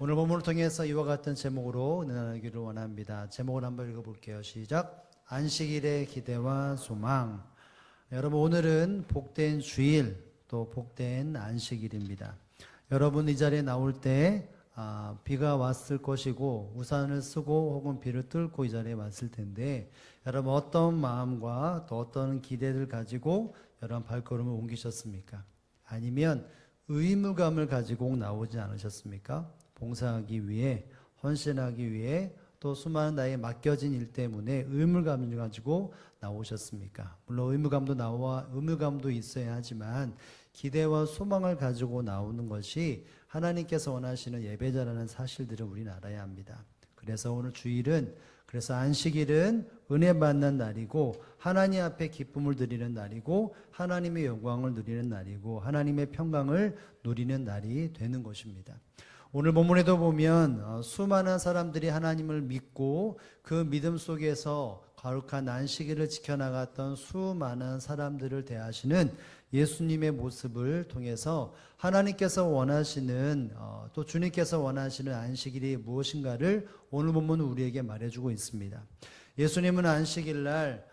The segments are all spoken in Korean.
오늘 본문을 통해서 이와 같은 제목으로 은혜 나누기를 원합니다. 제목을 한번 읽어볼게요. 시작. 안식일의 기대와 소망. 여러분, 오늘은 복된 주일, 또 복된 안식일입니다. 여러분, 이 자리에 나올 때 비가 왔을 것이고 우산을 쓰고 혹은 비를 뚫고 이 자리에 왔을 텐데, 여러분 어떤 마음과 또 어떤 기대를 가지고 여러분 발걸음을 옮기셨습니까? 아니면 의무감을 가지고 나오지 않으셨습니까? 봉사하기 위해, 헌신하기 위해, 또 수많은 나에게 맡겨진 일 때문에 의무감을 가지고 나오셨습니까? 물론 의무감도 있어야 하지만 기대와 소망을 가지고 나오는 것이 하나님께서 원하시는 예배자라는 사실들을 우리는 알아야 합니다. 그래서 오늘 주일은, 그래서 안식일은 은혜 받는 날이고 하나님 앞에 기쁨을 드리는 날이고 하나님의 영광을 누리는 날이고 하나님의 평강을 누리는 날이 되는 것입니다. 오늘 본문에도 보면 수많은 사람들이 하나님을 믿고 그 믿음 속에서 거룩한 안식일을 지켜나갔던 수많은 사람들을 대하시는 예수님의 모습을 통해서 하나님께서 원하시는 또 주님께서 원하시는 안식일이 무엇인가를 오늘 본문은 우리에게 말해주고 있습니다. 예수님은 안식일날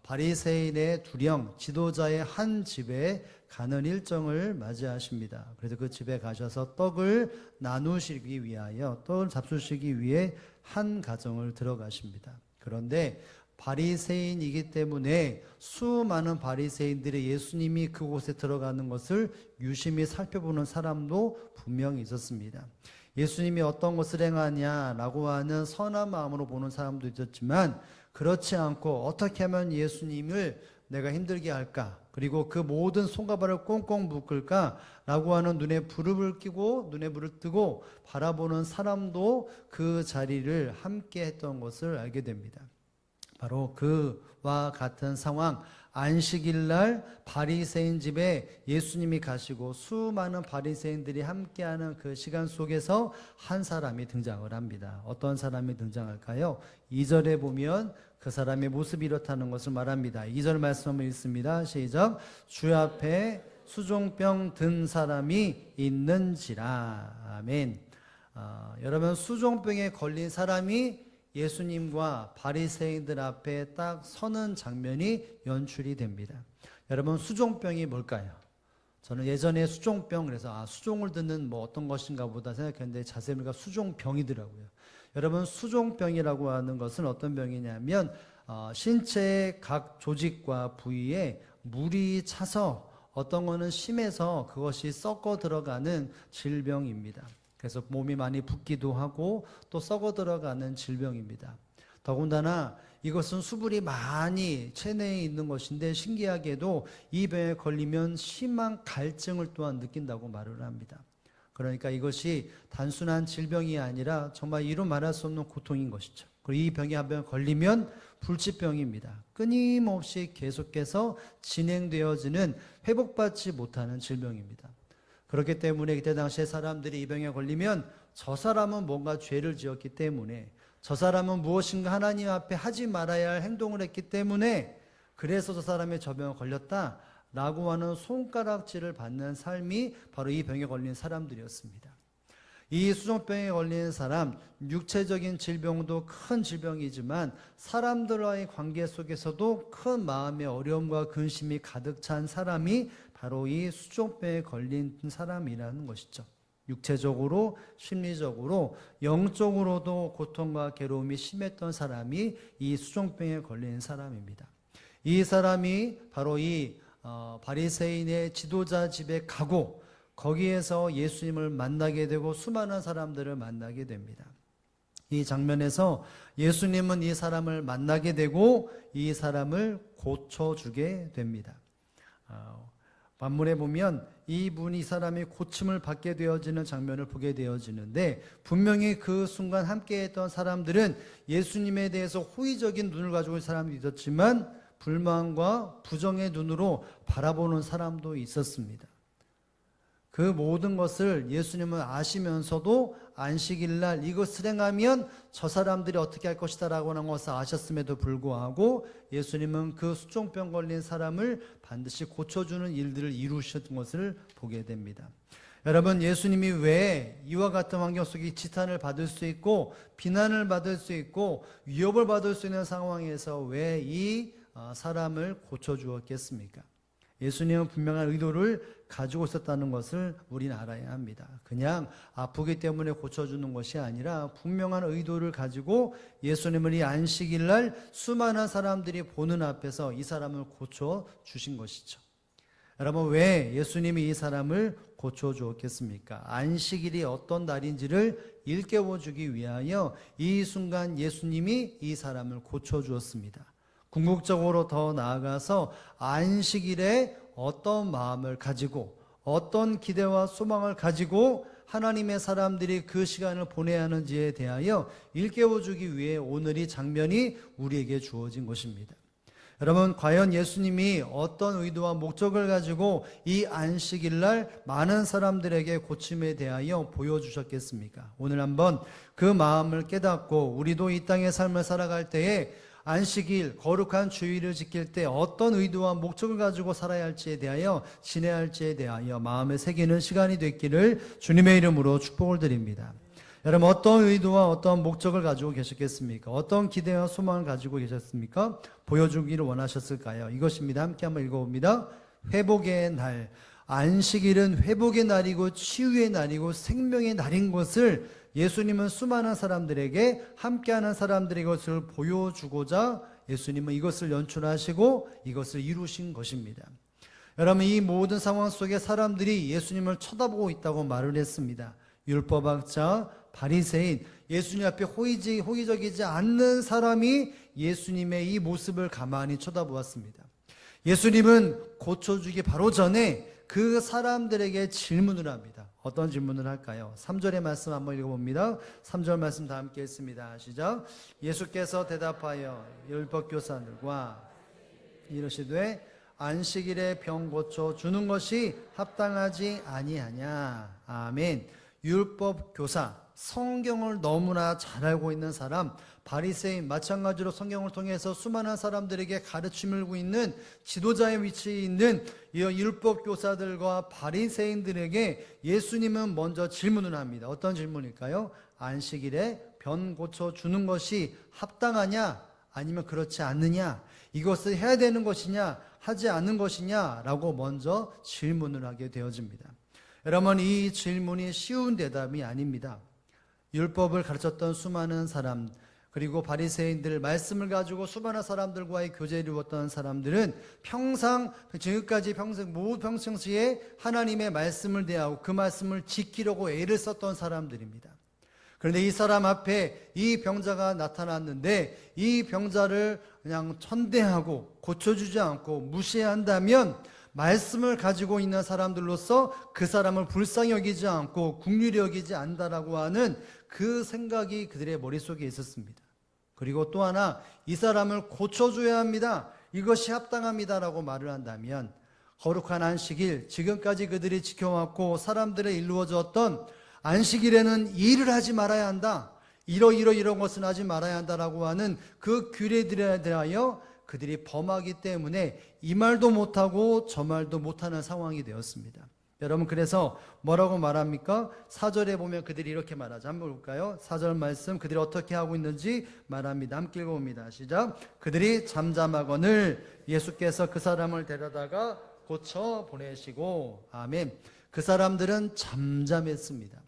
바리새인의 두령 지도자의 한 집에 가는 일정을 맞이하십니다. 그래서 그 집에 가셔서 떡을 나누시기 위하여, 떡을 잡수시기 위해 한 가정을 들어가십니다. 그런데 바리새인이기 때문에 수많은 바리새인들이 예수님이 그곳에 들어가는 것을 유심히 살펴보는 사람도 분명히 있었습니다. 예수님이 어떤 것을 행하냐라고 하는 선한 마음으로 보는 사람도 있었지만, 그렇지 않고 어떻게 하면 예수님을 내가 힘들게 할까, 그리고 그 모든 손과 발을 꽁꽁 묶을까 라고 하는 눈에 불을 뜨고 바라보는 사람도 그 자리를 함께 했던 것을 알게 됩니다. 바로 그와 같은 상황, 안식일날 바리새인 집에 예수님이 가시고 수많은 바리새인들이 함께하는 그 시간 속에서 한 사람이 등장을 합니다. 어떤 사람이 등장할까요? 2절에 보면 그 사람의 모습이 이렇다는 것을 말합니다. 2절 말씀 한번 읽습니다. 시작. 주 앞에 수종병 든 사람이 있는지라. 아멘. 여러분, 수종병에 걸린 사람이 예수님과 바리새인들 앞에 딱 서는 장면이 연출이 됩니다. 여러분, 수종병이 뭘까요? 저는 예전에 수종병, 그래서 수종을 듣는 어떤 것인가 보다 생각했는데 자세히 보니까 수종병이더라고요. 여러분, 수종병이라고 하는 것은 어떤 병이냐면 신체의 각 조직과 부위에 물이 차서 어떤 거는 심해서 그것이 썩어 들어가는 질병입니다. 그래서 몸이 많이 붓기도 하고 또 썩어 들어가는 질병입니다. 더군다나 이것은 수분이 많이 체내에 있는 것인데, 신기하게도 이 병에 걸리면 심한 갈증을 또한 느낀다고 말을 합니다. 그러니까 이것이 단순한 질병이 아니라 정말 이루 말할 수 없는 고통인 것이죠. 그리고 이 병에 한 번 걸리면 불치병입니다. 끊임없이 계속해서 진행되어지는, 회복받지 못하는 질병입니다. 그렇기 때문에 그때 당시에 사람들이 이 병에 걸리면 저 사람은 뭔가 죄를 지었기 때문에, 저 사람은 무엇인가 하나님 앞에 하지 말아야 할 행동을 했기 때문에 그래서 저 사람이 저 병에 걸렸다 라고 하는 손가락질을 받는 삶이 바로 이 병에 걸린 사람들이었습니다. 이 수종병에 걸린 사람, 육체적인 질병도 큰 질병이지만 사람들과의 관계 속에서도 큰 마음의 어려움과 근심이 가득 찬 사람이 바로 이 수종병에 걸린 사람이라는 것이죠. 육체적으로, 심리적으로, 영적으로도 고통과 괴로움이 심했던 사람이 이 수종병에 걸린 사람입니다. 이 사람이 바로 이 바리새인의 지도자 집에 가고 거기에서 예수님을 만나게 되고 수많은 사람들을 만나게 됩니다. 이 장면에서 예수님은 이 사람을 만나게 되고 이 사람을 고쳐주게 됩니다. 반문에 보면 이 사람이 고침을 받게 되어지는 장면을 보게 되어지는데, 분명히 그 순간 함께했던 사람들은 예수님에 대해서 호의적인 눈을 가지고 있는 사람도 있었지만 불만과 부정의 눈으로 바라보는 사람도 있었습니다. 그 모든 것을 예수님은 아시면서도 안식일날 이것을 행하면 저 사람들이 어떻게 할 것이다 라고 하는 것을 아셨음에도 불구하고 예수님은 그 수종병 걸린 사람을 반드시 고쳐주는 일들을 이루셨던 것을 보게 됩니다. 여러분, 예수님이 왜 이와 같은 환경 속에 지탄을 받을 수 있고 비난을 받을 수 있고 위협을 받을 수 있는 상황에서 왜 이 사람을 고쳐주었겠습니까? 예수님은 분명한 의도를 가지고 있었다는 것을 우리는 알아야 합니다. 그냥 아프기 때문에 고쳐주는 것이 아니라 분명한 의도를 가지고 예수님을 이 안식일 날 수많은 사람들이 보는 앞에서 이 사람을 고쳐주신 것이죠. 여러분, 왜 예수님이 이 사람을 고쳐주었겠습니까? 안식일이 어떤 날인지를 일깨워주기 위하여 이 순간 예수님이 이 사람을 고쳐주었습니다. 궁극적으로 더 나아가서 안식일에 어떤 마음을 가지고 어떤 기대와 소망을 가지고 하나님의 사람들이 그 시간을 보내야 하는지에 대하여 일깨워주기 위해 오늘 이 장면이 우리에게 주어진 것입니다. 여러분, 과연 예수님이 어떤 의도와 목적을 가지고 이 안식일 날 많은 사람들에게 고침에 대하여 보여주셨겠습니까? 오늘 한번 그 마음을 깨닫고 우리도 이 땅의 삶을 살아갈 때에 안식일, 거룩한 주일을 지킬 때 어떤 의도와 목적을 가지고 살아야 할지에 대하여 지내야 할지에 대하여 마음에 새기는 시간이 됐기를 주님의 이름으로 축복을 드립니다. 여러분, 어떤 의도와 어떤 목적을 가지고 계셨겠습니까? 어떤 기대와 소망을 가지고 계셨습니까? 보여주기를 원하셨을까요? 이것입니다. 함께 한번 읽어봅니다. 회복의 날. 안식일은 회복의 날이고 치유의 날이고 생명의 날인 것을 예수님은 수많은 사람들에게, 함께하는 사람들에게 이것을 보여주고자 예수님은 이것을 연출하시고 이것을 이루신 것입니다. 여러분, 이 모든 상황 속에 사람들이 예수님을 쳐다보고 있다고 말을 했습니다. 율법학자, 바리새인, 예수님 앞에 호의적이지 않는 사람이 예수님의 이 모습을 가만히 쳐다보았습니다. 예수님은 고쳐주기 바로 전에 그 사람들에게 질문을 합니다. 어떤 질문을 할까요? 3절의 말씀 한번 읽어봅니다. 3절 말씀 다 함께 읽습니다. 시작. 예수께서 대답하여 율법교사들과 이르시되 안식일에 병 고쳐 주는 것이 합당하지 아니하냐. 아멘. 율법교사, 성경을 너무나 잘 알고 있는 사람, 바리새인, 마찬가지로 성경을 통해서 수많은 사람들에게 가르침을 주고 있는 지도자의 위치에 있는 이 율법교사들과 바리새인들에게 예수님은 먼저 질문을 합니다. 어떤 질문일까요? 안식일에 병 고쳐 주는 것이 합당하냐? 아니면 그렇지 않느냐? 이것을 해야 되는 것이냐? 하지 않는 것이냐? 라고 먼저 질문을 하게 되어집니다. 여러분, 이 질문이 쉬운 대답이 아닙니다. 율법을 가르쳤던 수많은 사람, 그리고 바리새인들, 말씀을 가지고 수많은 사람들과의 교제를 이루었던 사람들은 지금까지 평상시에 하나님의 말씀을 대하고 그 말씀을 지키려고 애를 썼던 사람들입니다. 그런데 이 사람 앞에 이 병자가 나타났는데 이 병자를 그냥 천대하고 고쳐주지 않고 무시한다면 말씀을 가지고 있는 사람들로서 그 사람을 불쌍히 여기지 않고 긍휼히 여기지 않는다라고 하는 그 생각이 그들의 머릿속에 있었습니다. 그리고 또 하나, 이 사람을 고쳐줘야 합니다. 이것이 합당합니다라고 말을 한다면 거룩한 안식일, 지금까지 그들이 지켜왔고 사람들의 이루어졌던 안식일에는 일을 하지 말아야 한다, 이런 것은 하지 말아야 한다라고 하는 그 규례들에 대하여 그들이 범하기 때문에 이 말도 못하고 저 말도 못하는 상황이 되었습니다. 여러분, 그래서 뭐라고 말합니까? 4절에 보면 그들이 이렇게 말하죠. 한번 볼까요? 4절 말씀, 그들이 어떻게 하고 있는지 말합니다. 함께 읽어봅니다. 시작. 그들이 잠잠하거늘 예수께서 그 사람을 데려다가 고쳐 보내시고. 아멘. 그 사람들은 잠잠했습니다.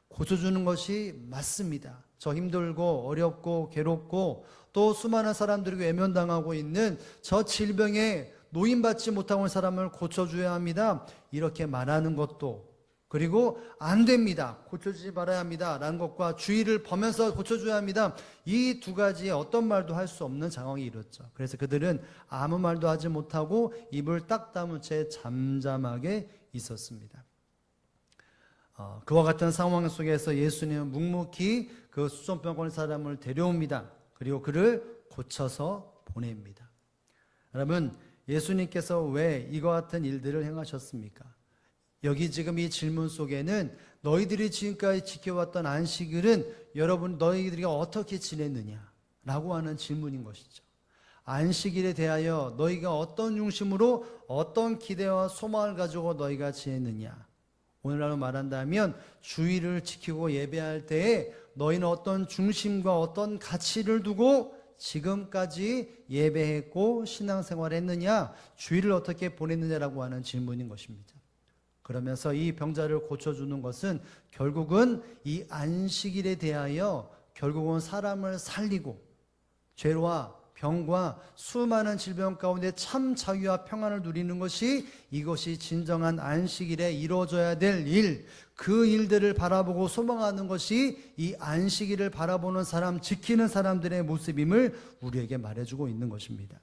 고쳐주는 것이 맞습니다. 저 힘들고 어렵고 괴롭고 또 수많은 사람들에게 외면당하고 있는 저 질병에 노인받지 못하고 있는 사람을 고쳐줘야 합니다, 이렇게 말하는 것도, 그리고 안 됩니다, 고쳐주지 말아야 합니다 라는 것과 주의를 보면서 고쳐줘야 합니다, 이 두 가지에 어떤 말도 할 수 없는 상황이 이뤘죠. 그래서 그들은 아무 말도 하지 못하고 입을 딱 다문 채 잠잠하게 있었습니다. 그와 같은 상황 속에서 예수님은 묵묵히 그 수종병 걸린 사람을 데려옵니다. 그리고 그를 고쳐서 보냅니다. 여러분, 예수님께서 왜 이와 같은 일들을 행하셨습니까? 여기 지금 이 질문 속에는 너희들이 지금까지 지켜왔던 안식일은 너희들이 어떻게 지냈느냐 라고 하는 질문인 것이죠. 안식일에 대하여 너희가 어떤 중심으로 어떤 기대와 소망을 가지고 너희가 지냈느냐. 오늘날로 말한다면 주일을 지키고 예배할 때에 너희는 어떤 중심과 어떤 가치를 두고 지금까지 예배했고 신앙생활을 했느냐, 주일을 어떻게 보냈느냐라고 하는 질문인 것입니다. 그러면서 이 병자를 고쳐주는 것은 결국은 이 안식일에 대하여 결국은 사람을 살리고 죄와 병과 수많은 질병 가운데 참 자유와 평안을 누리는 것이, 이것이 진정한 안식일에 이루어져야 될 일, 그 일들을 바라보고 소망하는 것이 이 안식일을 바라보는 사람, 지키는 사람들의 모습임을 우리에게 말해주고 있는 것입니다.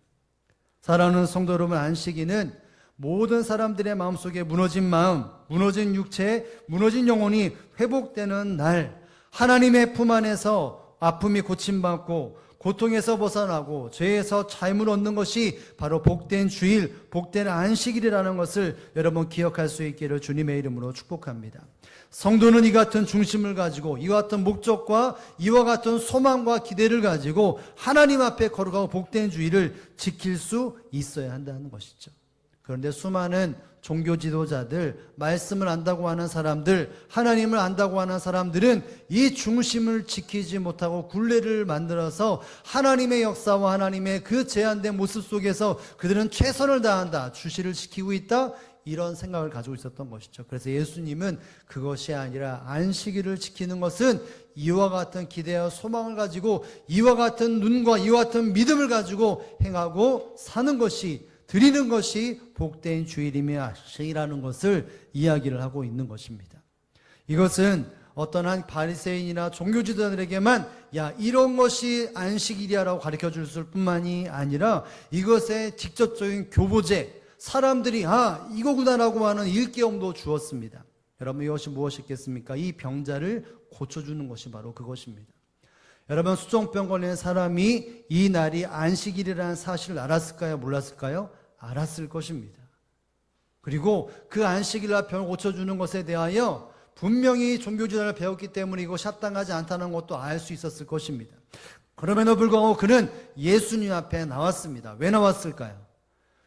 사랑하는 성도 여러분, 안식일은 모든 사람들의 마음속에 무너진 마음, 무너진 육체, 무너진 영혼이 회복되는 날, 하나님의 품 안에서 아픔이 고침받고 고통에서 벗어나고 죄에서 자유를 얻는 것이 바로 복된 주일, 복된 안식일이라는 것을 여러분 기억할 수 있기를 주님의 이름으로 축복합니다. 성도는 이 같은 중심을 가지고 이와 같은 목적과 이와 같은 소망과 기대를 가지고 하나님 앞에 거룩하고 복된 주일을 지킬 수 있어야 한다는 것이죠. 그런데 수많은 종교 지도자들, 말씀을 안다고 하는 사람들, 하나님을 안다고 하는 사람들은 이 중심을 지키지 못하고 굴레를 만들어서 하나님의 역사와 하나님의 그 제한된 모습 속에서 그들은 최선을 다한다, 주시를 지키고 있다, 이런 생각을 가지고 있었던 것이죠. 그래서 예수님은 그것이 아니라 안식일을 지키는 것은 이와 같은 기대와 소망을 가지고 이와 같은 눈과 이와 같은 믿음을 가지고 행하고 사는 것이, 드리는 것이 복된 주일이라는 것을 이야기를 하고 있는 것입니다. 이것은 어떤 한 바리새인이나 종교지도자들에게만 야, 이런 것이 안식일이야라고 가르쳐 줄 뿐만이 아니라 이것의 직접적인 교보제, 사람들이 아, 이거구나라고 하는 일깨움도 주었습니다. 여러분, 이것이 무엇이겠습니까? 이 병자를 고쳐주는 것이 바로 그것입니다. 여러분, 수종병 걸린 사람이 이 날이 안식일이라는 사실을 알았을까요? 몰랐을까요? 알았을 것입니다. 그리고 그 안식일날 병을 고쳐주는 것에 대하여 분명히 종교지도를 배웠기 때문에 이것이 합당하지 않다는 것도 알 수 있었을 것입니다. 그럼에도 불구하고 그는 예수님 앞에 나왔습니다. 왜 나왔을까요?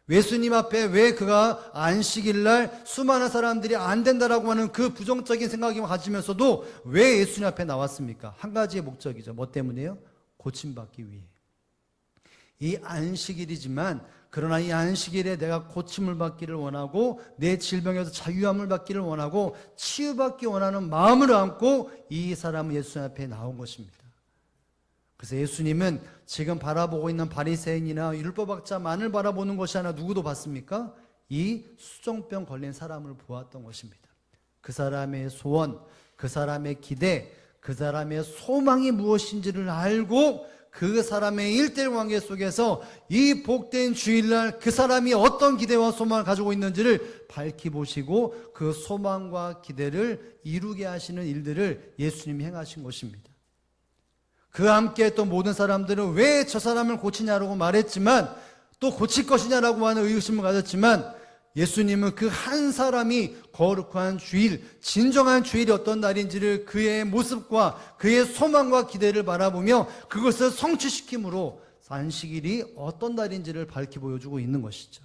예수님 앞에 왜 그가 안식일날 수많은 사람들이 안 된다라고 하는 그 부정적인 생각을 가지면서도 왜 예수님 앞에 나왔습니까? 한 가지의 목적이죠. 뭐 때문이에요? 고침받기 위해. 이 안식일이지만 그러나 이 안식일에 내가 고침을 받기를 원하고 내 질병에서 자유함을 받기를 원하고 치유받기 원하는 마음을 안고 이 사람은 예수님 앞에 나온 것입니다. 그래서 예수님은 지금 바라보고 있는 바리새인이나 율법학자만을 바라보는 것이 아니라 누구도 봤습니까? 이 수종병 걸린 사람을 보았던 것입니다. 그 사람의 소원, 그 사람의 기대, 그 사람의 소망이 무엇인지를 알고 그 사람의 일대일 관계 속에서 이 복된 주일날 그 사람이 어떤 기대와 소망을 가지고 있는지를 밝히 보시고 그 소망과 기대를 이루게 하시는 일들을 예수님이 행하신 것입니다. 그와 함께 했던 모든 사람들은 왜 저 사람을 고치냐라고 말했지만 또 고칠 것이냐라고 하는 의구심을 가졌지만 예수님은 그 한 사람이 거룩한 주일, 진정한 주일이 어떤 날인지를 그의 모습과 그의 소망과 기대를 바라보며 그것을 성취시킴으로 안식일이 어떤 날인지를 밝히 보여주고 있는 것이죠.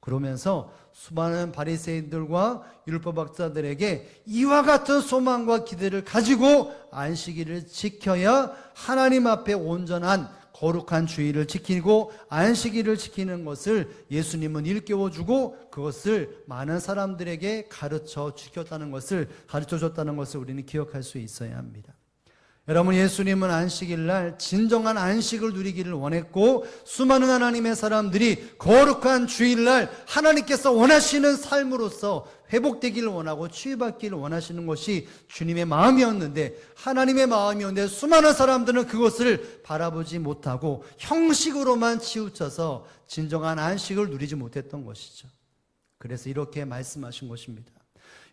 그러면서 수많은 바리새인들과 율법학자들에게 이와 같은 소망과 기대를 가지고 안식일을 지켜야 하나님 앞에 온전한 거룩한 주일을 지키고 안식일을 지키는 것을 예수님은 일깨워주고 그것을 많은 사람들에게 가르쳐 줬다는 것을 우리는 기억할 수 있어야 합니다. 여러분, 예수님은 안식일날 진정한 안식을 누리기를 원했고 수많은 하나님의 사람들이 거룩한 주일날 하나님께서 원하시는 삶으로서 회복되기를 원하고 치유받기를 원하시는 것이 주님의 마음이었는데, 하나님의 마음이었는데 수많은 사람들은 그것을 바라보지 못하고 형식으로만 치우쳐서 진정한 안식을 누리지 못했던 것이죠. 그래서 이렇게 말씀하신 것입니다.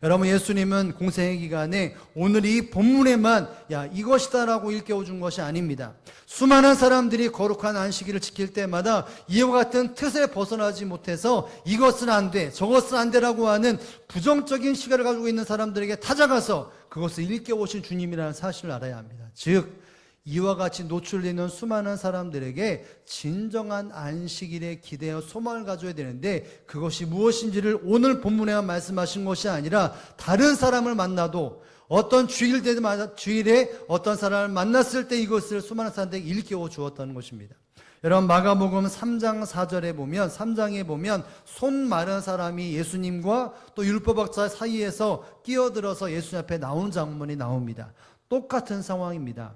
여러분, 예수님은 공생의 기간에 오늘 이 본문에만 야, 이것이다라고 일깨워준 것이 아닙니다. 수많은 사람들이 거룩한 안식일을 지킬 때마다 이와 같은 틀에 벗어나지 못해서 이것은 안 돼, 저것은 안 돼라고 하는 부정적인 시각을 가지고 있는 사람들에게 찾아가서 그것을 일깨우신 주님이라는 사실을 알아야 합니다. 즉, 이와 같이 노출되는 수많은 사람들에게 진정한 안식일에 기대어 소망을 가져야 되는데 그것이 무엇인지를 오늘 본문에만 말씀하신 것이 아니라 다른 사람을 만나도 어떤 주일에 어떤 사람을 만났을 때 이것을 수많은 사람들에게 일깨워 주었다는 것입니다. 여러분 마가복음 3장 4절에 보면 3장에 보면 손 마른 사람이 예수님과 또 율법학자 사이에서 끼어들어서 예수님 앞에 나온 장면이 나옵니다. 똑같은 상황입니다.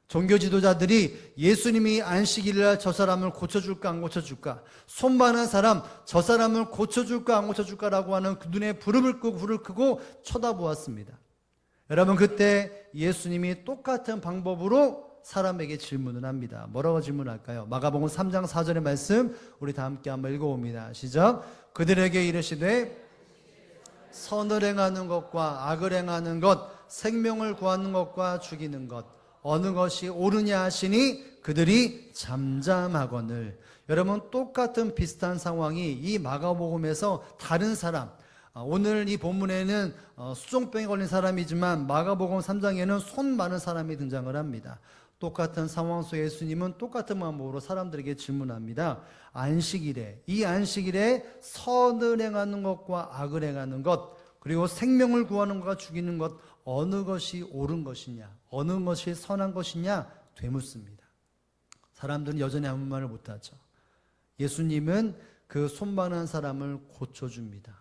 종교 지도자들이 예수님이 안식일날 저 사람을 고쳐줄까 안 고쳐줄까, 손 마른 사람 저 사람을 고쳐줄까 안 고쳐줄까라고 하는 그 눈에 불을 끄고 쳐다보았습니다. 여러분 그때 예수님이 똑같은 방법으로 사람에게 질문을 합니다. 뭐라고 질문할까요? 마가복음 3장 4절의 말씀 우리 다 함께 한번 읽어봅니다. 시작. 그들에게 이르시되 선을 행하는 것과 악을 행하는 것, 생명을 구하는 것과 죽이는 것 어느 것이 옳으냐 하시니 그들이 잠잠하거늘. 여러분 똑같은 비슷한 상황이 이 마가복음에서 다른 사람, 오늘 이 본문에는 수종병에 걸린 사람이지만 마가복음 3장에는 손 많은 사람이 등장을 합니다. 똑같은 상황 속에 예수님은 똑같은 방법으로 사람들에게 질문합니다. 안식일에, 이 안식일에 선을 행하는 것과 악을 행하는 것, 그리고 생명을 구하는 것과 죽이는 것 어느 것이 옳은 것이냐, 어느 것이 선한 것이냐 되묻습니다. 사람들은 여전히 아무 말을 못하죠. 예수님은 그 손 많은 사람을 고쳐줍니다.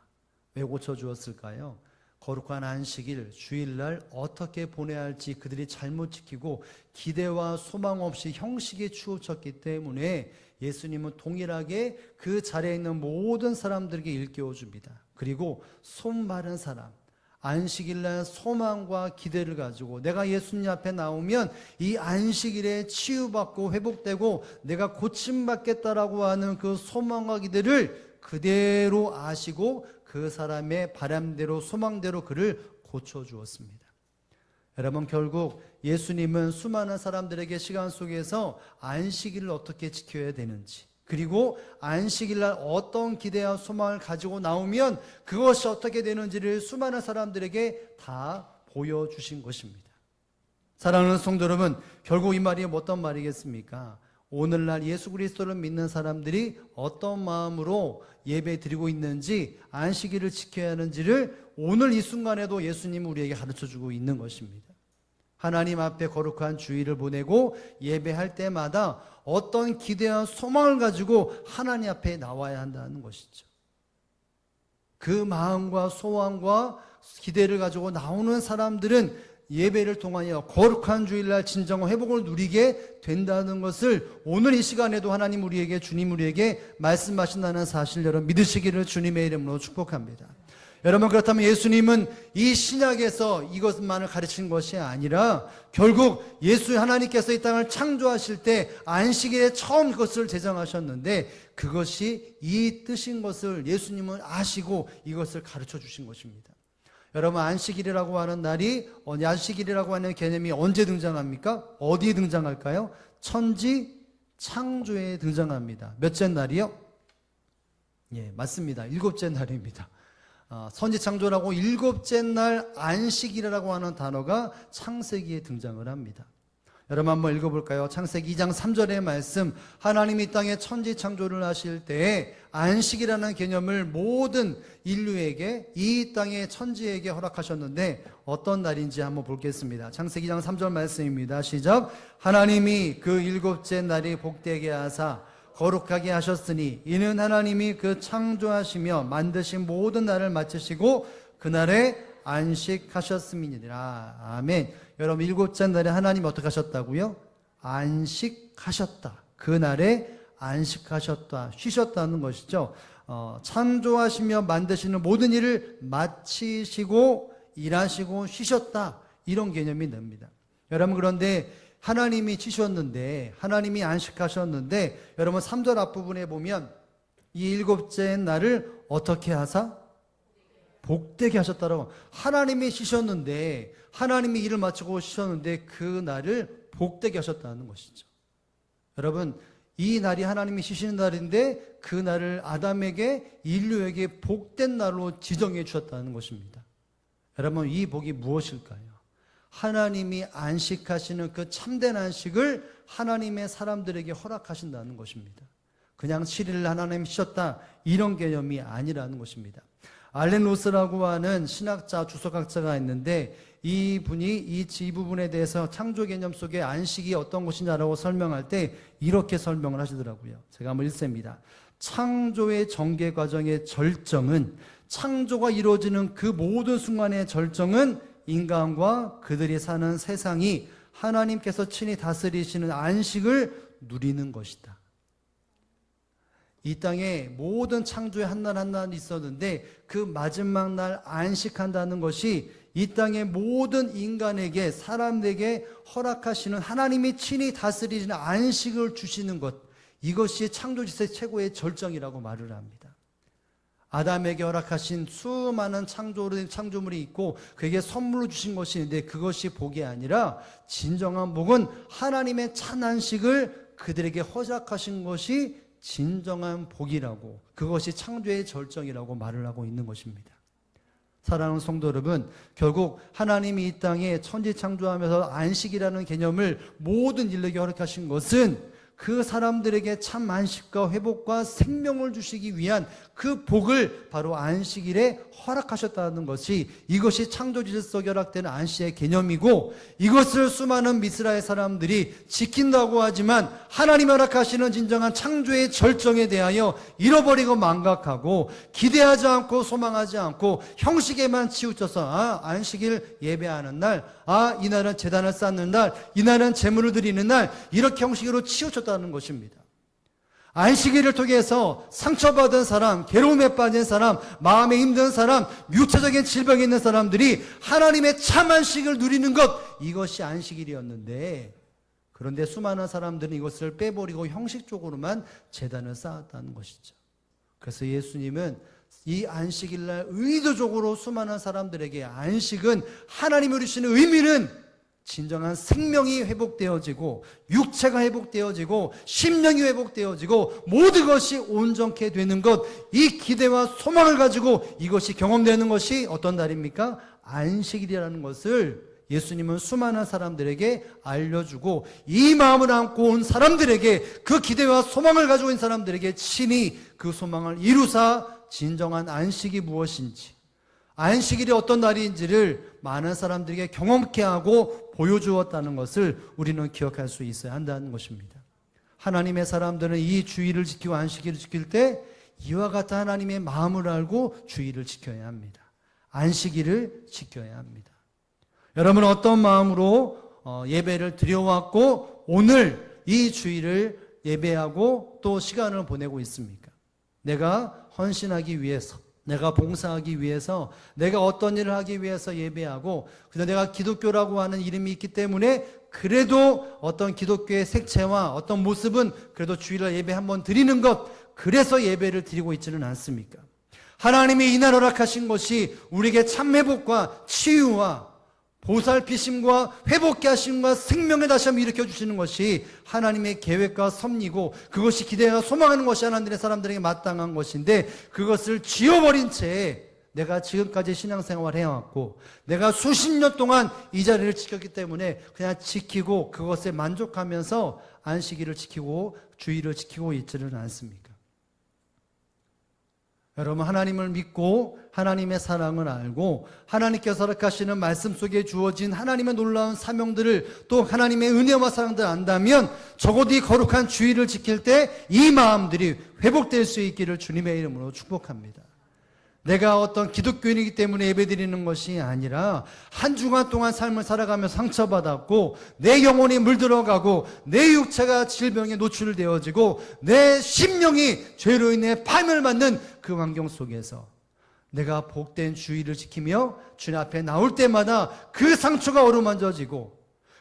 왜 고쳐주었을까요? 거룩한 안식일, 주일날 어떻게 보내야 할지 그들이 잘못 지키고 기대와 소망 없이 형식에 치우쳤기 때문에 예수님은 동일하게 그 자리에 있는 모든 사람들에게 일깨워줍니다. 그리고 손 마른 사람, 안식일날 소망과 기대를 가지고 내가 예수님 앞에 나오면 이 안식일에 치유받고 회복되고 내가 고침받겠다라고 하는 그 소망과 기대를 그대로 아시고 그 사람의 바람대로 소망대로 그를 고쳐주었습니다. 여러분 결국 예수님은 수많은 사람들에게 시간 속에서 안식일을 어떻게 지켜야 되는지, 그리고 안식일날 어떤 기대와 소망을 가지고 나오면 그것이 어떻게 되는지를 수많은 사람들에게 다 보여주신 것입니다. 사랑하는 성도 여러분, 결국 이 말이 어떤 말이겠습니까? 오늘날 예수 그리스도를 믿는 사람들이 어떤 마음으로 예배 드리고 있는지, 안식일을 지켜야 하는지를 오늘 이 순간에도 예수님은 우리에게 가르쳐주고 있는 것입니다. 하나님 앞에 거룩한 주일을 보내고 예배할 때마다 어떤 기대와 소망을 가지고 하나님 앞에 나와야 한다는 것이죠. 그 마음과 소망과 기대를 가지고 나오는 사람들은 예배를 통하여 거룩한 주일날 진정한 회복을 누리게 된다는 것을 오늘 이 시간에도 하나님 우리에게, 주님 우리에게 말씀하신다는 사실 여러분 믿으시기를 주님의 이름으로 축복합니다. 여러분 그렇다면 예수님은 이 신약에서 이것만을 가르치는 것이 아니라 결국 예수 하나님께서 이 땅을 창조하실 때 안식일에 처음 그것을 제정하셨는데 그것이 이 뜻인 것을 예수님은 아시고 이것을 가르쳐 주신 것입니다. 여러분 안식일이라고 하는 날이, 안식일이라고 하는 개념이 언제 등장합니까? 어디에 등장할까요? 천지 창조에 등장합니다. 몇째 날이요? 예, 맞습니다. 7째 날입니다. 선지창조라고 7째 날 안식일이라고 하는 단어가 창세기에 등장을 합니다. 여러분 한번 읽어볼까요? 창세기 2장 3절의 말씀, 하나님이 땅에 천지창조를 하실 때에 안식이라는 개념을 모든 인류에게, 이 땅의 천지에게 허락하셨는데 어떤 날인지 한번 보겠습니다. 창세기 2장 3절 말씀입니다. 시작. 하나님이 그 7째 날이 복되게 하사 거룩하게 하셨으니 이는 하나님이 그 창조하시며 만드신 모든 날을 마치시고 그날에 안식하셨음이니라. 아멘. 여러분 7째 날에 하나님 어떻게 하셨다고요? 안식하셨다. 그날에 안식하셨다, 쉬셨다는 것이죠. 창조하시며 만드시는 모든 일을 마치시고 일하시고 쉬셨다, 이런 개념이 됩니다. 여러분 그런데 하나님이 쉬셨는데, 하나님이 안식하셨는데 여러분 3절 앞부분에 보면 이 7째 날을 어떻게 하사? 복되게 하셨다라고. 하나님이 쉬셨는데, 하나님이 일을 마치고 쉬셨는데 그 날을 복되게 하셨다는 것이죠. 여러분 이 날이 하나님이 쉬시는 날인데 그 날을 아담에게, 인류에게 복된 날로 지정해 주셨다는 것입니다. 여러분 이 복이 무엇일까요? 하나님이 안식하시는 그 참된 안식을 하나님의 사람들에게 허락하신다는 것입니다. 그냥 7일 하나님 쉬었다 이런 개념이 아니라는 것입니다. 알렌 로스라고 하는 신학자, 주석학자가 있는데 이분이 이 부분에 대해서 창조 개념 속에 안식이 어떤 것이냐라고 설명할 때 이렇게 설명을 하시더라고요. 제가 한번 읽습니다. 창조의 전개 과정의 절정은, 창조가 이루어지는 그 모든 순간의 절정은 인간과 그들이 사는 세상이 하나님께서 친히 다스리시는 안식을 누리는 것이다. 이 땅에 모든 창조의 한날 한날이 있었는데 그 마지막 날 안식한다는 것이 이 땅의 모든 인간에게, 사람에게 허락하시는, 하나님이 친히 다스리시는 안식을 주시는 것, 이것이 창조지의 최고의 절정이라고 말을 합니다. 아담에게 허락하신 수많은 창조물이 있고 그에게 선물로 주신 것이 있는데 그것이 복이 아니라 진정한 복은 하나님의 찬 안식을 그들에게 허락하신 것이 진정한 복이라고, 그것이 창조의 절정이라고 말을 하고 있는 것입니다. 사랑하는 성도 여러분, 결국 하나님이 이 땅에 천지 창조하면서 안식이라는 개념을 모든 인類에게 허락하신 것은 그 사람들에게 참 안식과 회복과 생명을 주시기 위한 그 복을 바로 안식일에 허락하셨다는 것이, 이것이 창조 질서에 허락되는 안식의 개념이고, 이것을 수많은 이스라엘 사람들이 지킨다고 하지만 하나님이 허락하시는 진정한 창조의 절정에 대하여 잃어버리고 망각하고 기대하지 않고 소망하지 않고 형식에만 치우쳐서 안식일 예배하는 날, 이날은 제단을 쌓는 날, 이날은 제물을 드리는 날, 이렇게 형식으로 치우쳤다는 것입니다. 안식일을 통해서 상처받은 사람, 괴로움에 빠진 사람, 마음에 힘든 사람, 육체적인 질병이 있는 사람들이 하나님의 참 안식을 누리는 것, 이것이 안식일이었는데, 그런데 수많은 사람들은 이것을 빼버리고 형식적으로만 제단을 쌓았다는 것이죠. 그래서 예수님은 이 안식일날 의도적으로 수많은 사람들에게 안식은, 하나님이 주시는 의미는 진정한 생명이 회복되어지고 육체가 회복되어지고 심령이 회복되어지고 모든 것이 온전케 되는 것, 이 기대와 소망을 가지고 이것이 경험되는 것이 어떤 날입니까? 안식일이라는 것을 예수님은 수많은 사람들에게 알려주고, 이 마음을 안고 온 사람들에게, 그 기대와 소망을 가지고 있는 사람들에게 친히 그 소망을 이루사 진정한 안식이 무엇인지, 안식일이 어떤 날인지를 많은 사람들에게 경험케 하고 보여주었다는 것을 우리는 기억할 수 있어야 한다는 것입니다. 하나님의 사람들은 이 주일을 지키고 안식일을 지킬 때 이와 같은 하나님의 마음을 알고 주일을 지켜야 합니다. 안식일을 지켜야 합니다. 여러분은 어떤 마음으로 예배를 드려왔고 오늘 이 주일을 예배하고 또 시간을 보내고 있습니까? 내가 헌신하기 위해서, 내가 봉사하기 위해서, 내가 어떤 일을 하기 위해서 예배하고, 그래서 내가 기독교라고 하는 이름이 있기 때문에 그래도 어떤 기독교의 색채와 어떤 모습은 그래도 주일날 예배 한번 드리는 것, 그래서 예배를 드리고 있지는 않습니까? 하나님이 이날 허락하신 것이 우리에게 참 회복과 치유와 보살피심과 회복케 하심과 생명의 다시 한번 일으켜주시는 것이 하나님의 계획과 섭리고, 그것이 기대와 소망하는 것이 하나님의 사람들에게 마땅한 것인데, 그것을 지워버린 채 내가 지금까지 신앙생활을 해왔고 내가 수십 년 동안 이 자리를 지켰기 때문에 그냥 지키고 그것에 만족하면서 안식일을 지키고 주일을 지키고 있지는 않습니까? 여러분, 하나님을 믿고 하나님의 사랑을 알고 하나님께서 허락하시는 말씀 속에 주어진 하나님의 놀라운 사명들을, 또 하나님의 은혜와 사랑들을 안다면 적어도 이 거룩한 주일을 지킬 때 이 마음들이 회복될 수 있기를 주님의 이름으로 축복합니다. 내가 어떤 기독교인이기 때문에 예배드리는 것이 아니라 한 주간 동안 삶을 살아가며 상처받았고 내 영혼이 물들어가고 내 육체가 질병에 노출되어지고 내 심령이 죄로 인해 파멸받는 그 환경 속에서 내가 복된 주일을 지키며 주님 앞에 나올 때마다 그 상처가 어루만져지고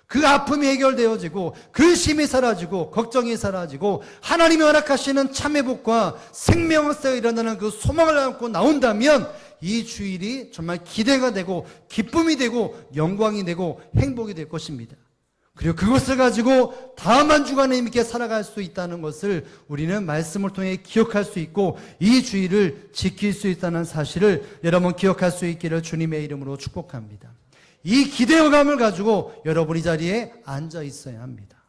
그 아픔이 해결되어지고 근심이 사라지고 걱정이 사라지고 하나님이 허락하시는 참 회복과 생명세가 일어나는 그 소망을 안고 나온다면 이 주일이 정말 기대가 되고 기쁨이 되고 영광이 되고 행복이 될 것입니다. 그리고 그것을 가지고 다음 한 주간에 힘있게 살아갈 수 있다는 것을 우리는 말씀을 통해 기억할 수 있고 이 주일을 지킬 수 있다는 사실을 여러분 기억할 수 있기를 주님의 이름으로 축복합니다. 이 기대감을 가지고 여러분이 자리에 앉아 있어야 합니다.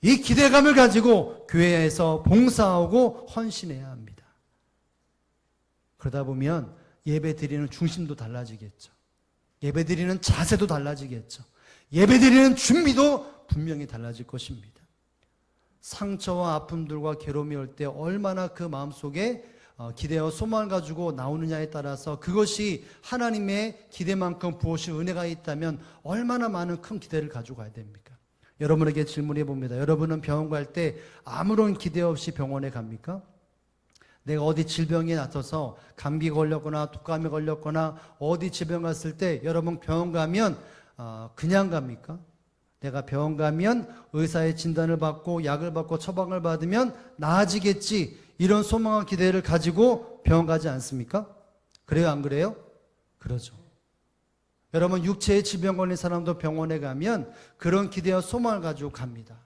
이 기대감을 가지고 교회에서 봉사하고 헌신해야 합니다. 그러다 보면 예배 드리는 중심도 달라지겠죠. 예배 드리는 자세도 달라지겠죠. 예배 드리는 준비도 분명히 달라질 것입니다. 상처와 아픔들과 괴로움이 올 때 얼마나 그 마음속에 기대와 소망을 가지고 나오느냐에 따라서 그것이 하나님의 기대만큼 부으신 은혜가 있다면 얼마나 많은 큰 기대를 가지고 가야 됩니까? 여러분에게 질문해 봅니다. 여러분은 병원 갈 때 아무런 기대 없이 병원에 갑니까? 내가 어디 질병에 나서서 감기 걸렸거나 독감에 걸렸거나 어디 질병 갔을 때 여러분 병원 가면 그냥 갑니까? 내가 병원 가면 의사의 진단을 받고 약을 받고 처방을 받으면 나아지겠지, 이런 소망과 기대를 가지고 병원 가지 않습니까? 그래요, 안 그래요? 그러죠. 여러분, 육체의 질병 걸린 사람도 병원에 가면 그런 기대와 소망을 가지고 갑니다.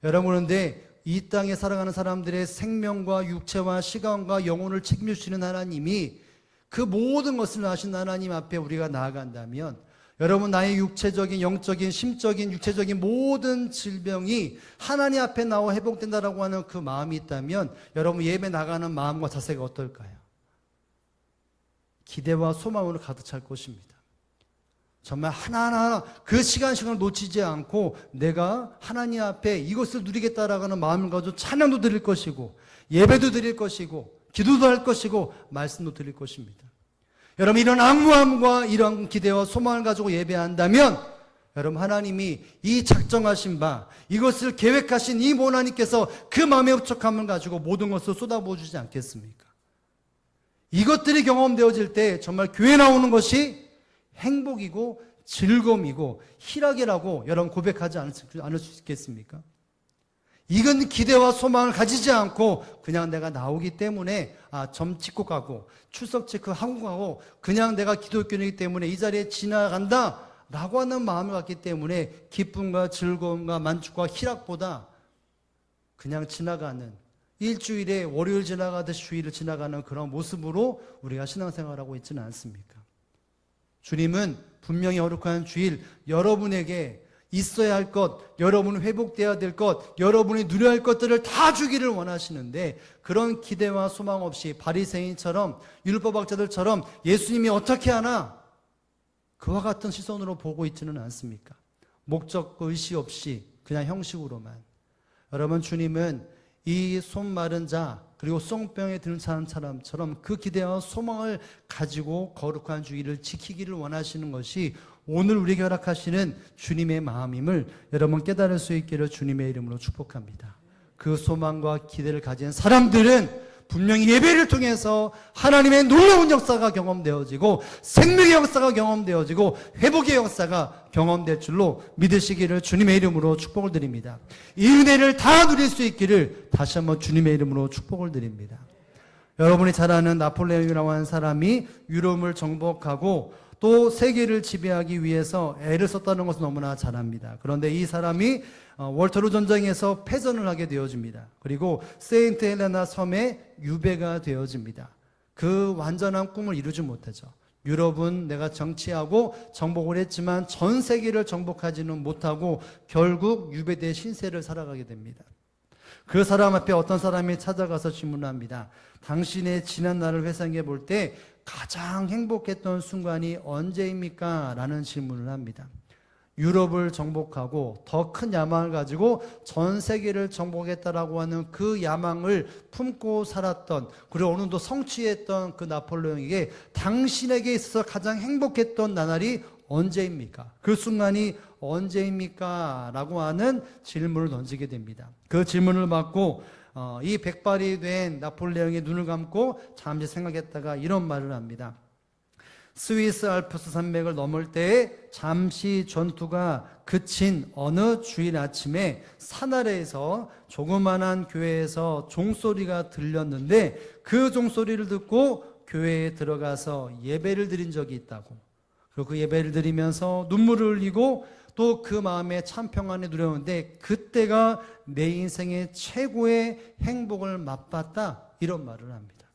여러분, 그런데 이 땅에 살아가는 사람들의 생명과 육체와 시간과 영혼을 책임지시는 하나님이 그 모든 것을 아신 하나님 앞에 우리가 나아간다면, 여러분, 나의 육체적인, 영적인, 심적인, 육체적인 모든 질병이 하나님 앞에 나와 회복된다라고 하는 그 마음이 있다면 여러분 예배 나가는 마음과 자세가 어떨까요? 기대와 소망으로 가득 찰 것입니다. 정말 하나하나 그 시간을 놓치지 않고 내가 하나님 앞에 이것을 누리겠다라고 하는 마음을 가지고 찬양도 드릴 것이고 예배도 드릴 것이고 기도도 할 것이고 말씀도 드릴 것입니다. 여러분, 이런 악무함과 이런 기대와 소망을 가지고 예배한다면 여러분, 하나님이 이 작정하신 바, 이것을 계획하신 이 하나님께서 그 마음의 흡족함을 가지고 모든 것을 쏟아부어 주지 않겠습니까? 이것들이 경험되어질 때 정말 교회 나오는 것이 행복이고 즐거움이고 희락이라고 여러분 고백하지 않을 수 있겠습니까? 이건 기대와 소망을 가지지 않고 그냥 내가 나오기 때문에 점 찍고 가고 출석 체크하고 가고 그냥 내가 기독교인이기 때문에 이 자리에 지나간다 라고 하는 마음을 갖기 때문에 기쁨과 즐거움과 만족과 희락보다 그냥 지나가는, 일주일에 월요일 지나가듯이 주일을 지나가는 그런 모습으로 우리가 신앙생활하고 있지는 않습니까? 주님은 분명히 거룩한 주일 여러분에게 있어야 할 것, 여러분이 회복되어야 될 것, 여러분이 누려야 할 것들을 다 주기를 원하시는데 그런 기대와 소망 없이 바리새인처럼 율법학자들처럼 예수님이 어떻게 하나 그와 같은 시선으로 보고 있지는 않습니까? 목적과 의시 없이 그냥 형식으로만. 여러분, 주님은 이 손 마른 자 그리고 썽병에 드는 사람처럼 그 기대와 소망을 가지고 거룩한 주의를 지키기를 원하시는 것이 오늘 우리에게 허락하시는 주님의 마음임을 여러분 깨달을 수 있기를 주님의 이름으로 축복합니다. 그 소망과 기대를 가진 사람들은 분명히 예배를 통해서 하나님의 놀라운 역사가 경험되어지고 생명의 역사가 경험되어지고 회복의 역사가 경험될 줄로 믿으시기를 주님의 이름으로 축복을 드립니다. 이 은혜를 다 누릴 수 있기를 다시 한번 주님의 이름으로 축복을 드립니다. 여러분이 잘 아는 나폴레옹이라고 하는 사람이 유럽을 정복하고 또 세계를 지배하기 위해서 애를 썼다는 것은 너무나 잘 압니다. 그런데 이 사람이 월터루 전쟁에서 패전을 하게 되어집니다. 그리고 세인트 헬레나 섬에 유배가 되어집니다. 그 완전한 꿈을 이루지 못하죠. 유럽은 내가 정치하고 정복을 했지만 전 세계를 정복하지는 못하고 결국 유배대 신세를 살아가게 됩니다. 그 사람 앞에 어떤 사람이 찾아가서 질문합니다. 당신의 지난 날을 회상해 볼 때 가장 행복했던 순간이 언제입니까? 라는 질문을 합니다. 유럽을 정복하고 더 큰 야망을 가지고 전 세계를 정복했다라고 하는 그 야망을 품고 살았던, 그리고 어느 정도 성취했던 그 나폴레옹에게 당신에게 있어서 가장 행복했던 나날이 언제입니까? 그 순간이 언제입니까? 라고 하는 질문을 던지게 됩니다. 그 질문을 받고 이 백발이 된 나폴레옹이 눈을 감고 잠시 생각했다가 이런 말을 합니다. 스위스 알프스 산맥을 넘을 때에 잠시 전투가 그친 어느 주일 아침에 산 아래에서 조그만한 교회에서 종소리가 들렸는데 그 종소리를 듣고 교회에 들어가서 예배를 드린 적이 있다고. 그리고 그 예배를 드리면서 눈물을 흘리고 또 그 마음에 참 평안을 누렸는데 그때가 내 인생의 최고의 행복을 맛봤다, 이런 말을 합니다.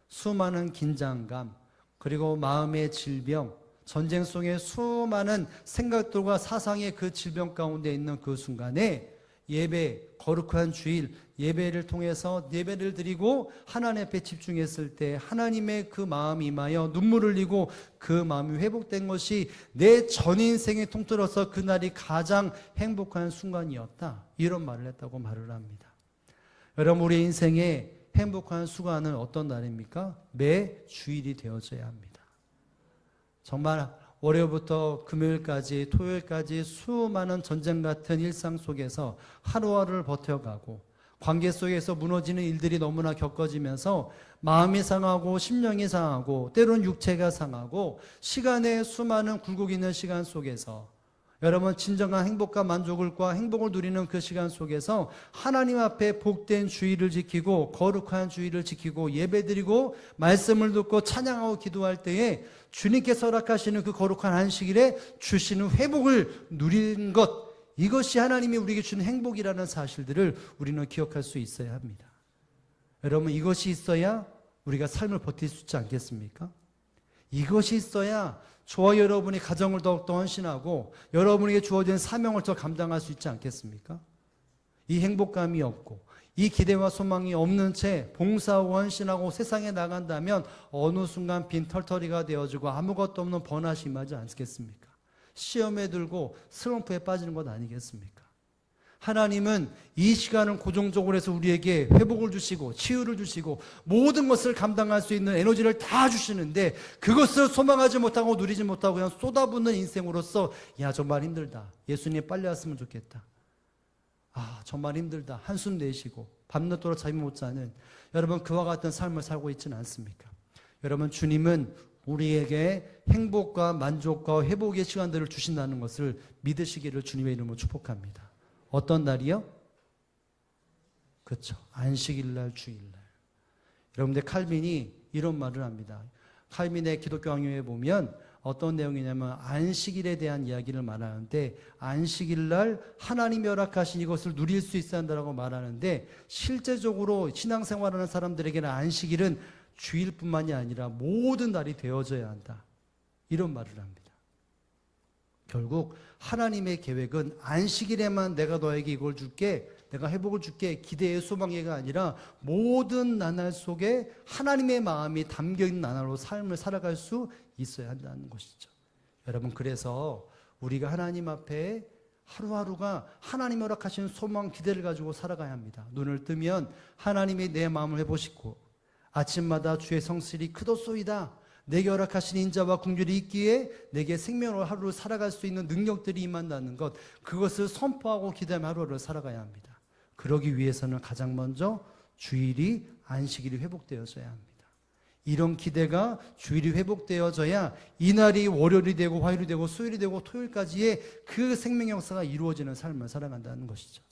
수많은 긴장감 그리고 마음의 질병 전쟁 속에 수많은 생각들과 사상의 그 질병 가운데 있는 그 순간에 예배, 거룩한 주일, 예배를 통해서 예배를 드리고 하나님 앞에 집중했을 때 하나님의 그 마음이 임하여 눈물을 흘리고 그 마음이 회복된 것이 내 전 인생에 통틀어서 그날이 가장 행복한 순간이었다. 이런 말을 했다고 말을 합니다. 여러분, 우리 인생에 행복한 순간은 어떤 날입니까? 매 주일이 되어져야 합니다. 정말 월요일부터 금요일까지 토요일까지 수많은 전쟁 같은 일상 속에서 하루하루를 버텨가고 관계 속에서 무너지는 일들이 너무나 겪어지면서 마음이 상하고 심령이 상하고 때로는 육체가 상하고 시간에 수많은 굴곡 있는 시간 속에서 여러분 진정한 행복과 만족과 행복을 누리는 그 시간 속에서 하나님 앞에 복된 주의를 지키고 거룩한 주의를 지키고 예배드리고 말씀을 듣고 찬양하고 기도할 때에 주님께서 허락하시는 그 거룩한 안식일에 주시는 회복을 누리는 것, 이것이 하나님이 우리에게 주는 행복이라는 사실들을 우리는 기억할 수 있어야 합니다. 여러분, 이것이 있어야 우리가 삶을 버틸 수 있지 않겠습니까? 이것이 있어야 저와 여러분이 가정을 더욱더 헌신하고 여러분에게 주어진 사명을 더 감당할 수 있지 않겠습니까? 이 행복감이 없고 이 기대와 소망이 없는 채 봉사하고 헌신하고 세상에 나간다면 어느 순간 빈털터리가 되어지고 아무것도 없는 번아시 임하지 않겠습니까? 시험에 들고 슬럼프에 빠지는 것 아니겠습니까? 하나님은 이 시간을 고정적으로 해서 우리에게 회복을 주시고 치유를 주시고 모든 것을 감당할 수 있는 에너지를 다 주시는데 그것을 소망하지 못하고 누리지 못하고 그냥 쏟아붓는 인생으로서 야 정말 힘들다. 예수님 빨리 왔으면 좋겠다. 아 정말 힘들다. 한숨 내쉬고 밤늦도록 잠이 못 자는 여러분 그와 같은 삶을 살고 있지는 않습니까? 여러분 주님은 우리에게 행복과 만족과 회복의 시간들을 주신다는 것을 믿으시기를 주님의 이름으로 축복합니다. 어떤 날이요? 그렇죠. 안식일날, 주일날. 여러분들 칼빈이 이런 말을 합니다. 칼빈의 기독교 강요에 보면 어떤 내용이냐면 안식일에 대한 이야기를 말하는데 안식일날 하나님이 허락하신 이것을 누릴 수 있어야 한다고 말하는데 실제적으로 신앙생활하는 사람들에게는 안식일은 주일뿐만이 아니라 모든 날이 되어져야 한다. 이런 말을 합니다. 결국 하나님의 계획은 안식일에만 내가 너에게 이걸 줄게, 내가 회복을 줄게, 기대의 소망이가 아니라 모든 나날 속에 하나님의 마음이 담겨있는 나날로 삶을 살아갈 수 있어야 한다는 것이죠. 여러분 그래서 우리가 하나님 앞에 하루하루가 하나님이 허락하신 소망, 기대를 가지고 살아가야 합니다. 눈을 뜨면 하나님이 내 마음을 회복시키고 아침마다 주의 성실이 크도소이다. 내게 허락하신 인자와 긍휼이 있기에 내게 생명으로 하루를 살아갈 수 있는 능력들이 임한다는 것, 그것을 선포하고 기대하며 하루를 살아가야 합니다. 그러기 위해서는 가장 먼저 주일이 안식일이 회복되어져야 합니다. 이런 기대가 주일이 회복되어져야 이날이 월요일이 되고 화요일이 되고 수요일이 되고 토요일까지의 그 생명의 역사가 이루어지는 삶을 살아간다는 것이죠.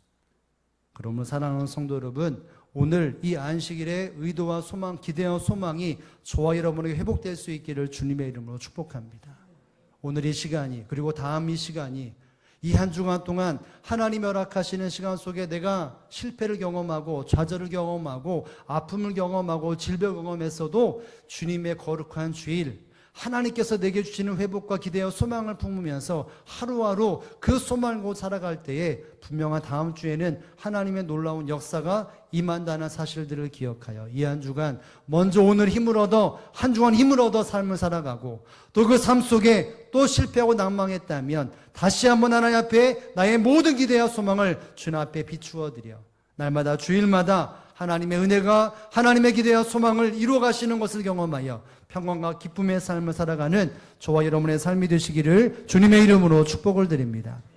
그러므로 사랑하는 성도 여러분, 오늘 이 안식일의 의도와 소망, 기대와 소망이 저와 여러분에게 회복될 수 있기를 주님의 이름으로 축복합니다. 오늘 이 시간이 그리고 다음 이 시간이 이 한 주간 동안 하나님이 허락하시는 시간 속에 내가 실패를 경험하고 좌절을 경험하고 아픔을 경험하고 질병을 경험했어도 주님의 거룩한 주일, 하나님께서 내게 주시는 회복과 기대와 소망을 품으면서 하루하루 그 소망을 살아갈 때에 분명한 다음 주에는 하나님의 놀라운 역사가 임한다는 사실들을 기억하여 이 한 주간 먼저 오늘 힘을 얻어 한 주간 힘을 얻어 삶을 살아가고 또 그 삶 속에 또 실패하고 낭망했다면 다시 한번 하나님 앞에 나의 모든 기대와 소망을 주님 앞에 비추어 드려 날마다 주일마다 하나님의 은혜가 하나님의 기대와 소망을 이루어 가시는 것을 경험하여 평강과 기쁨의 삶을 살아가는 저와 여러분의 삶이 되시기를 주님의 이름으로 축복을 드립니다.